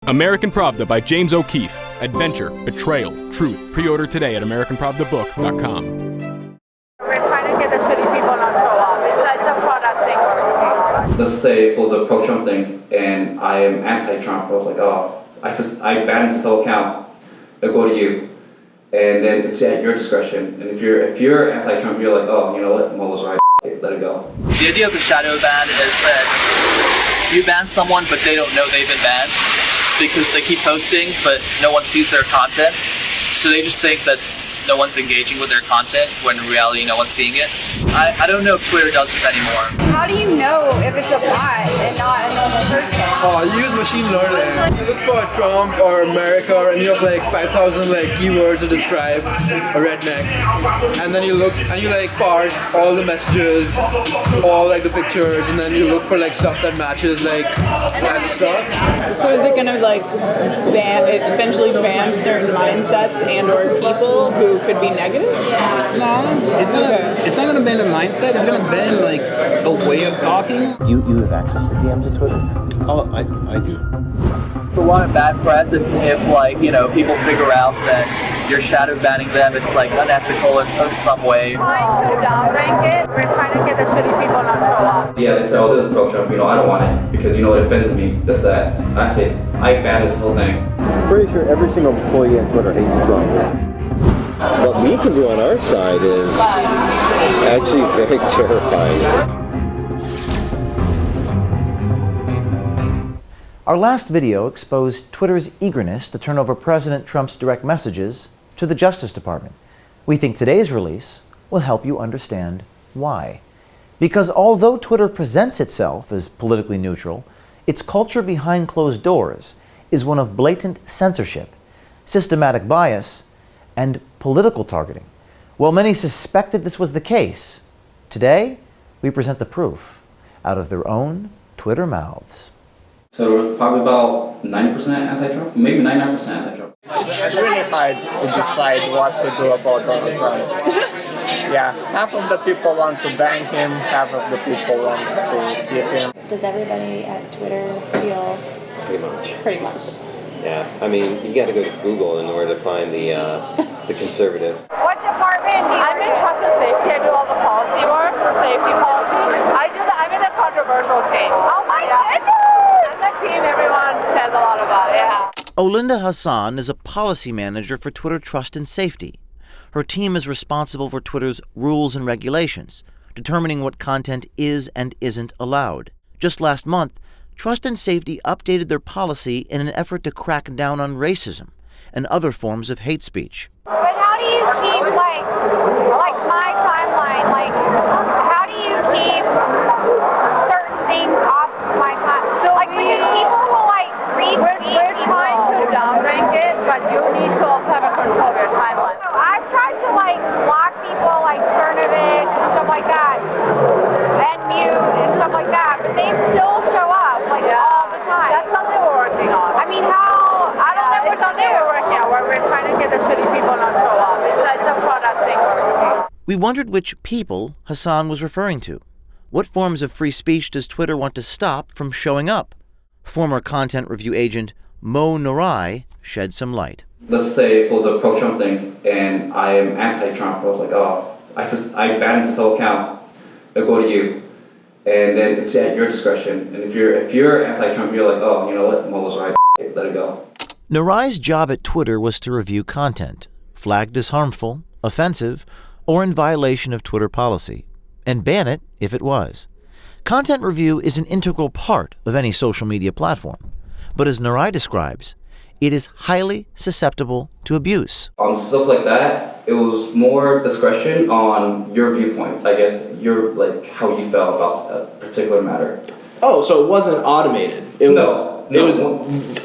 American Pravda by James O'Keefe. Adventure, betrayal, truth. Pre-order today at AmericanPravdaBook.com. We're trying to get the shitty people not show up. It's a product thing we're working on. Let's say it was a pro-Trump thing and I am anti-Trump. I was like, oh, I banned this whole account. It'll go to you. And then it's at your discretion. And if you're anti-Trump, you're like, oh, you know what, Mo was right. Let it go. The idea of the shadow ban is that you ban someone, but they don't know they've been banned because they keep posting, but no one sees their content. So they just think that no one's engaging with their content when in reality no one's seeing it. I don't know if Twitter does this anymore. How do you know if it's a bot and not a normal person? Oh, you use machine learning. You look for Trump or America and you have like 5,000 like keywords to describe a redneck. And then you look and you like parse all the messages, all like the pictures, and then you look for like stuff that matches like that stuff. So is it gonna like essentially ban certain mindsets and or people who could be negative? No, it's not gonna ban the mindset. It's gonna ban like a way of talking. Do you have access to DMs of Twitter? Oh, I do. It's a lot of bad press if like, you know, people figure out that you're shadow banning them. It's like unethical in some way. We're trying to downrank it. We're trying to get the shitty people not show up. Yeah, they say, oh, this is pro-Trump. You know, I don't want it because, you know, it offends me. That's that. I say, I ban this whole thing. Pretty sure every single employee on Twitter hates Trump. What we can do on our side is actually very terrifying. Our last video exposed Twitter's eagerness to turn over President Trump's direct messages to the Justice Department. We think today's release will help you understand why. Because although Twitter presents itself as politically neutral, its culture behind closed doors is one of blatant censorship, systematic bias, and political targeting. While many suspected this was the case, today we present the proof out of their own Twitter mouths. So we're probably about 90% anti-Trump, maybe 99% anti-Trump. It's really hard to decide what to do about Donald Trump. Yeah, half of the people want to ban him, half of the people want to keep him. Does everybody at Twitter feel? Pretty much. Yeah, I mean, you got to go to Google in order to find the conservative. What department do you I'm in trust and safety. I do all the policy work for safety policy. I'm in the controversial team. Oh my goodness! I'm the team everyone says a lot about, yeah. Olinda Hassan is a policy manager for Twitter Trust and Safety. Her team is responsible for Twitter's rules and regulations, determining what content is and isn't allowed. Just last month, Trust and Safety updated their policy in an effort to crack down on racism and other forms of hate speech. But how do you keep like my timeline? Like, how do you keep certain things off my timeline? So like, because people will like read. We're trying to downrank it, but you need to also have a control of your timeline. So I've tried to like block people like Cernovich and stuff like that, and mute and stuff like that, but they still show up like all the time. That's something we're working on. I mean, how? I don't know what to do. We're working on. We're trying to get the shitty people not show up. It's a product thing we're working on. We wondered which people Hassan was referring to. What forms of free speech does Twitter want to stop from showing up? Former content review agent Mo Nurai shed some light. Let's say it was a pro-Trump thing and I am anti-Trump. I was like, oh, I banned this whole account. It'll go to you. And then it's at your discretion. And if you're anti-Trump, you're like, oh, you know what, Mo was right. Let it go. Nurai's job at Twitter was to review content, flagged as harmful, offensive, or in violation of Twitter policy, and ban it if it was. Content review is an integral part of any social media platform, but as Nurai describes, it is highly susceptible to abuse. On stuff like that, it was more discretion on your viewpoint. I guess how you felt about a particular matter. Oh, so it wasn't automated. It was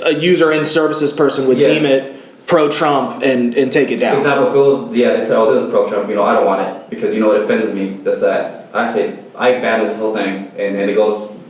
a user and services person would deem it pro-Trump and take it down. For example, if it was, they said, oh, this is pro-Trump, you know, I don't want it because, you know, it offends me, this, that. I say, I ban this whole thing, and it goes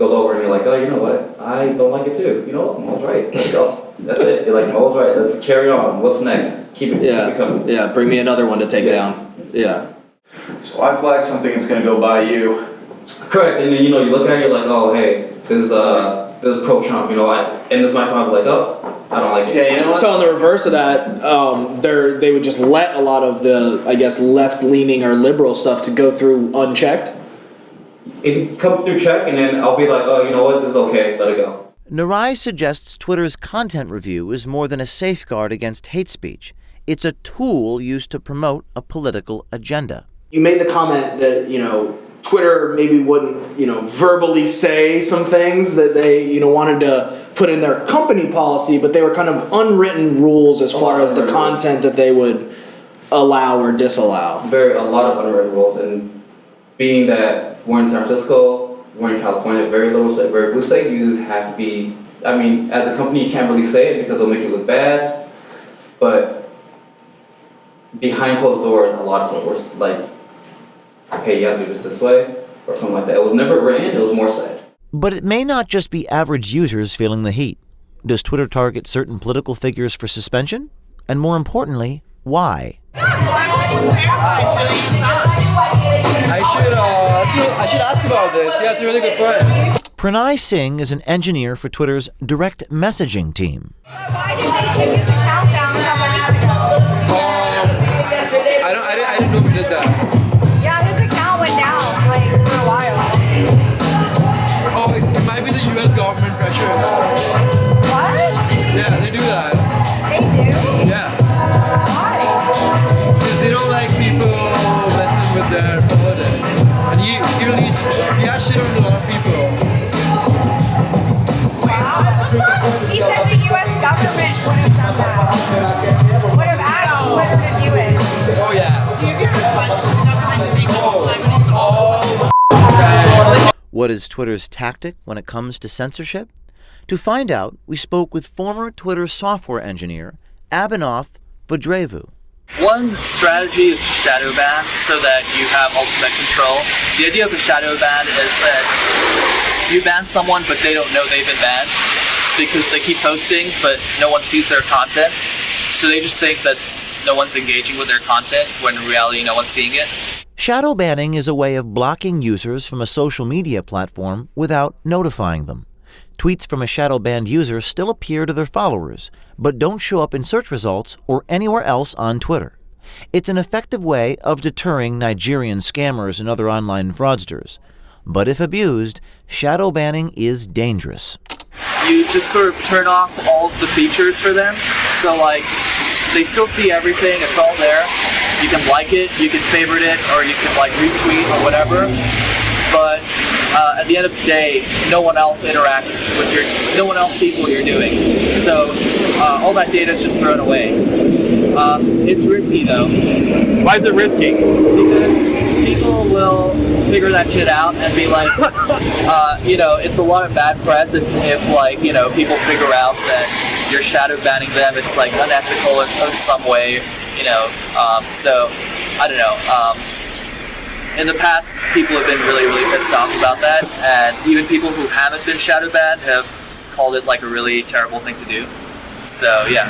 over and you're like, oh, you know what, I don't like it too. You know what, Mo's right, let's go. That's it. You're like, Mo's right, let's carry on. What's next? Keep it coming. Yeah, bring me another one to take down. Yeah. So I flag something, it's going to go by you. Correct, and then, you know, you look at it, you're like, oh, hey, this this is pro-Trump, you know, and this might probably like, oh, I don't like it. Yeah, you know what? So on the reverse of that, they would just let a lot of the, I guess, left-leaning or liberal stuff to go through unchecked? It come through check, and then I'll be like, oh, you know what, this is okay, let it go. Narai suggests Twitter's content review is more than a safeguard against hate speech. It's a tool used to promote a political agenda. You made the comment that, you know, Twitter maybe wouldn't, you know, verbally say some things that they, you know, wanted to put in their company policy, but they were kind of unwritten rules as far as the content that they would allow or disallow. A lot of unwritten rules, and being that we're in San Francisco, we're in California, very little state, very blue state, you have to be, I mean, as a company you can't really say it because it'll make you look bad, but behind closed doors, a lot of stuff was like, hey, you have to do this way, or something like that. It was never written, it was more said. But it may not just be average users feeling the heat. Does Twitter target certain political figures for suspension? And more importantly, why? I should ask about this. Yeah, it's a really good point. Pranay Singh is an engineer for Twitter's direct messaging team. Why did they take his account down a couple weeks ago? I didn't know we did that. Yeah, his account went down like for a while. Oh, it might be the U.S. government pressure. What? Yeah, they do that. They do? Yeah. Why? Because they don't like people messing with their politics. And he has shit on a lot of people. Wow. He said the U.S. government would have done that. Would have asked Twitter to do it. Oh, yeah. Do you get requests from the government to make What is Twitter's tactic when it comes to censorship? To find out, we spoke with former Twitter software engineer Abhinav Vadrevu. One strategy is to shadow ban so that you have ultimate control. The idea of a shadow ban is that you ban someone but they don't know they've been banned because they keep posting but no one sees their content. So they just think that no one's engaging with their content when in reality no one's seeing it. Shadow banning is a way of blocking users from a social media platform without notifying them. Tweets from a shadow banned user still appear to their followers, but don't show up in search results or anywhere else on Twitter. It's an effective way of deterring Nigerian scammers and other online fraudsters. But if abused, shadow banning is dangerous. You just sort of turn off all of the features for them. So like, they still see everything, it's all there. You can like it, you can favorite it, or you can like retweet or whatever. But at the end of the day, no one else interacts with no one else sees what you're doing. So all that data is just thrown away. It's risky though. Why is it risky? Because people will figure that shit out and be like, you know, it's a lot of bad press if like, you know, people figure out that you're shadow banning them. It's like unethical in some way, you know. So I don't know. In the past, people have been really, really pissed off about that, and even people who haven't been shadow banned have called it like a really terrible thing to do. So yeah,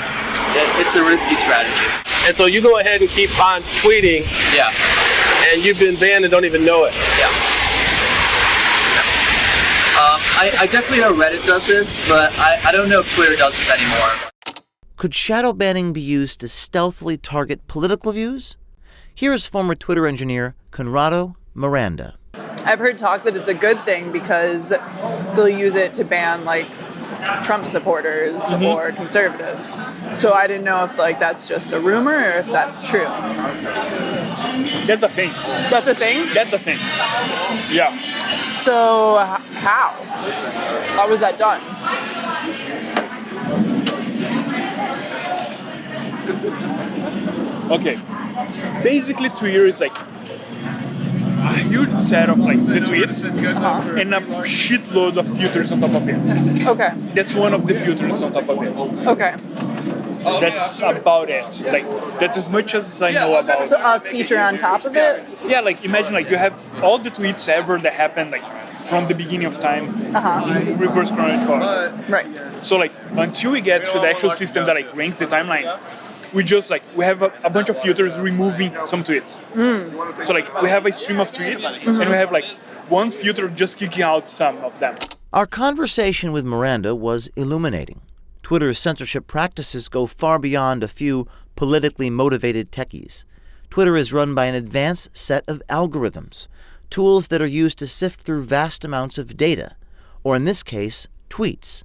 it's a risky strategy. And so you go ahead and keep on tweeting. Yeah. And you've been banned and don't even know it. Yeah. I definitely know Reddit does this, but I don't know if Twitter does this anymore. Could shadow banning be used to stealthily target political views? Here's former Twitter engineer Conrado Miranda. I've heard talk that it's a good thing because they'll use it to ban like Trump supporters or conservatives. So I didn't know if like that's just a rumor or if that's true. That's a thing. That's a thing? That's a thing. Yeah. So how? How was that done? Okay. Basically, Twitter is like a huge set of like the tweets and a shitload of filters on top of it. Okay. That's one of the filters on top of it. Okay. That's about it. Like that's as much as I know about. So a feature on top of it? Yeah, like imagine like you have all the tweets ever that happened like from the beginning of time in reverse chronological order. Right. So like until we get to the actual system that like ranks the timeline, we have a bunch of filters removing some tweets. So like we have a stream of tweets and we have like one filter just kicking out some of them. Our conversation with Miranda was illuminating. Twitter's censorship practices go far beyond a few politically motivated techies. Twitter is run by an advanced set of algorithms, tools that are used to sift through vast amounts of data, or in this case, tweets.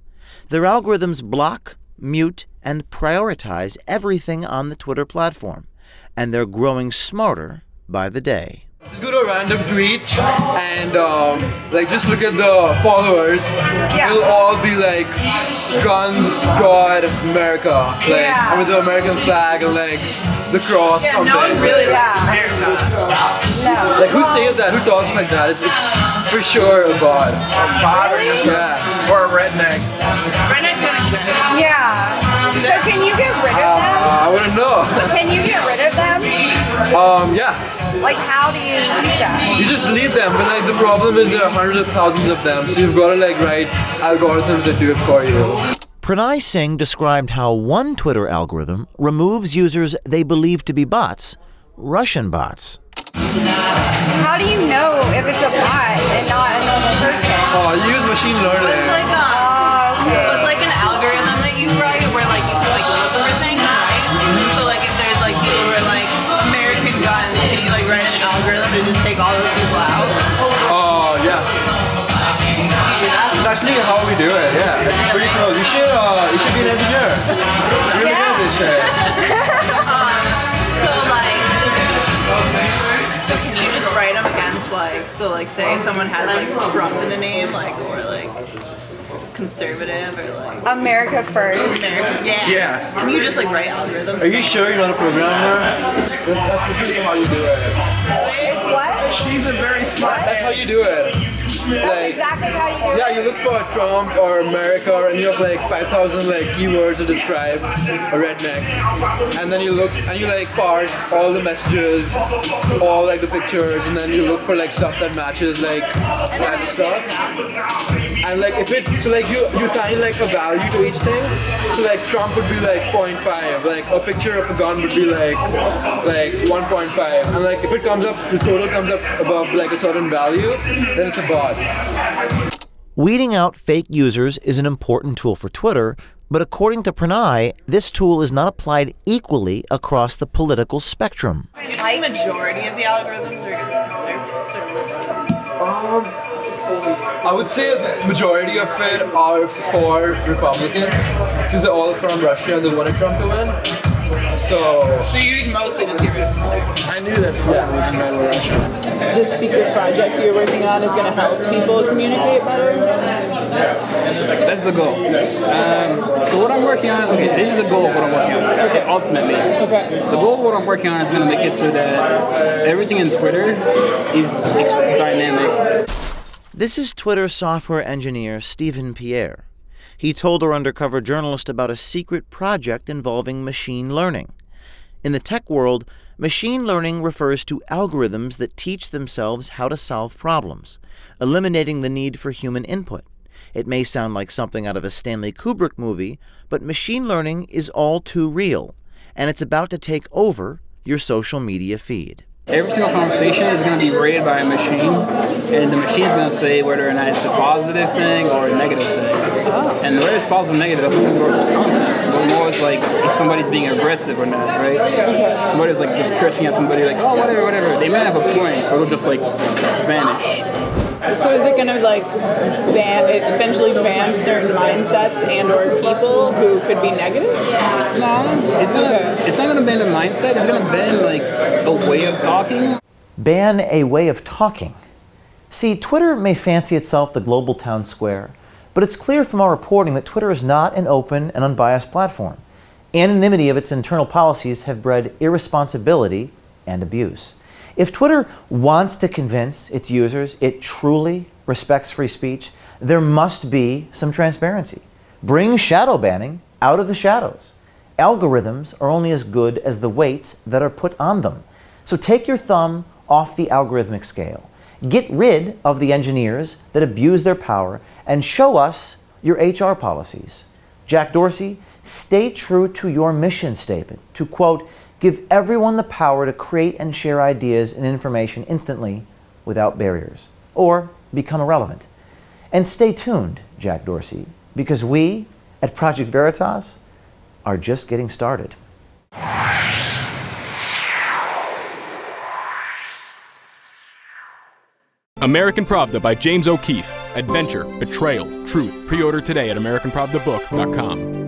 Their algorithms block, mute, and prioritize everything on the Twitter platform, and they're growing smarter by the day. Just go to a random tweet and just look at the followers. It'll all be like guns, God, America, and with the American flag and like the cross. Yeah, no one really likes America. No. Like who says that? Who talks like that? It's for sure a bot. Or a redneck. Rednecks don't exist. Yeah. So can you get rid of them? I wouldn't know. Can you get rid of them? Yeah. Like how do you do that? You just leave them, but like the problem is there are hundreds of thousands of them, so you've got to like write algorithms that do it for you. Pranay Singh described how one Twitter algorithm removes users they believe to be bots, Russian bots. How do you know if it's a bot and not a normal person? Oh, you use machine learning. It's like an algorithm that you write where like you can like look for things, right? So like if there's like people who are like American guns, can you like write an algorithm to just take all those people out? Oh yeah. It's actually how we do it. Yeah, it's pretty close. You should be an engineer. You're really good at this shit. So can you just write them against like say someone has like Trump in the name, like or like conservative or like America first. Yeah. Can you just like write algorithms? Are you sure you're not a programmer? That's literally how you do it. It's what? She's a very smart. That's how you do it. That's exactly how you do it. Yeah, you look for Trump or America and you have like 5,000 like keywords to describe a redneck. And then you look and you like parse all the messages, all like the pictures, and then you look for like stuff that matches like that stuff. And like if it, so like you assign like a value to each thing. So like Trump would be like 0.5, like a picture of a gun would be like 1.5. And like if it comes up, the total comes up above like a certain value, then it's a bot. Weeding out fake users is an important tool for Twitter, but according to Pranay, this tool is not applied equally across the political spectrum. The majority of the algorithms are against conservatives or liberals. I would say the majority of it are for Republicans because they're all from Russia and they wanted Trump to win. So you'd mostly just get rid of conservatives. I knew that Trump was in Russia. This secret project you're working on is going to help people communicate better? That's the goal. So what I'm working on, this is the goal of what I'm working on. Okay. Ultimately. The goal of what I'm working on is going to make it so that everything in Twitter is dynamic. This is Twitter software engineer Stephen Pierre. He told our undercover journalist about a secret project involving machine learning. In the tech world, machine learning refers to algorithms that teach themselves how to solve problems, eliminating the need for human input. It may sound like something out of a Stanley Kubrick movie, but machine learning is all too real, and it's about to take over your social media feed. Every single conversation is going to be rated by a machine, and the machine is going to say whether or not it's a positive thing or a negative thing. And whether it's positive or negative, that's nothing to do with the content. But more it's like if somebody's being aggressive or not, right? Somebody's like just cursing at somebody like, oh, whatever. They might have a point, but it'll just like vanish. So is it going to like essentially ban certain mindsets and or people who could be negative? No, it's not going to ban the mindset. It's going to ban like a way of talking. Ban a way of talking. See, Twitter may fancy itself the global town square, but it's clear from our reporting that Twitter is not an open and unbiased platform. Anonymity of its internal policies have bred irresponsibility and abuse. If Twitter wants to convince its users it truly respects free speech, there must be some transparency. Bring shadow banning out of the shadows. Algorithms are only as good as the weights that are put on them. So take your thumb off the algorithmic scale. Get rid of the engineers that abuse their power and show us your HR policies. Jack Dorsey, stay true to your mission statement to, quote, give everyone the power to create and share ideas and information instantly without barriers, or become irrelevant. And stay tuned, Jack Dorsey, because we at Project Veritas are just getting started. American Pravda by James O'Keefe. Adventure, betrayal, truth. Pre-order today at AmericanPravdaBook.com.